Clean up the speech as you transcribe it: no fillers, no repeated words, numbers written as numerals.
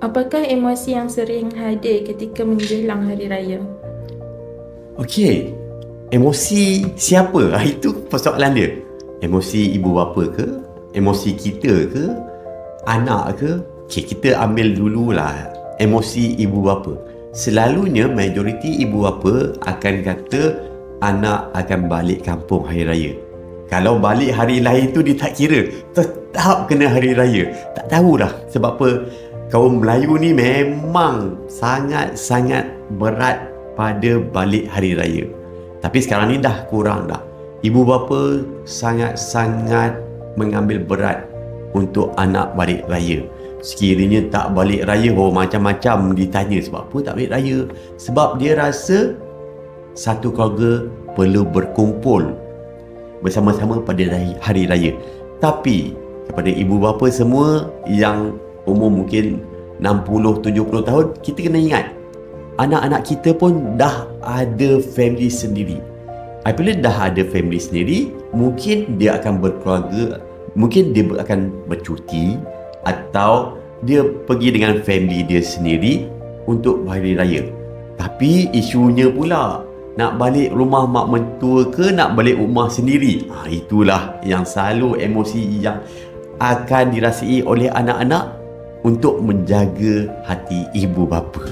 Apakah emosi yang sering hadir ketika menjelang hari raya? Okey, emosi siapa? Itu persoalan dia. Emosi ibu bapa ke? Emosi kita ke? Anak ke? Okey, kita ambil dululah emosi ibu bapa. Selalunya majoriti ibu bapa akan kata anak akan balik kampung hari raya. Kalau balik hari lain tu dia tak kira, tetap kena hari raya. Tak tahulah sebab apa. Kaum Melayu ni memang sangat-sangat berat pada balik hari raya. Tapi sekarang ni dah kurang dah. Ibu bapa sangat-sangat mengambil berat untuk anak balik raya. Sekiranya tak balik raya, macam-macam ditanya. Sebab apa tak balik raya? Sebab dia rasa satu keluarga perlu berkumpul bersama-sama pada hari raya. Tapi kepada ibu bapa semua yang umur mungkin 60-70 tahun, kita kena ingat anak-anak kita pun dah ada family sendiri. Apabila dah ada family sendiri, mungkin dia akan berkeluarga, mungkin dia akan bercuti atau dia pergi dengan family dia sendiri untuk hari raya. Tapi isunya pula, nak balik rumah mak mentua ke nak balik rumah sendiri? Itulah yang selalu emosi yang akan dirasai oleh anak-anak untuk menjaga hati ibu bapa.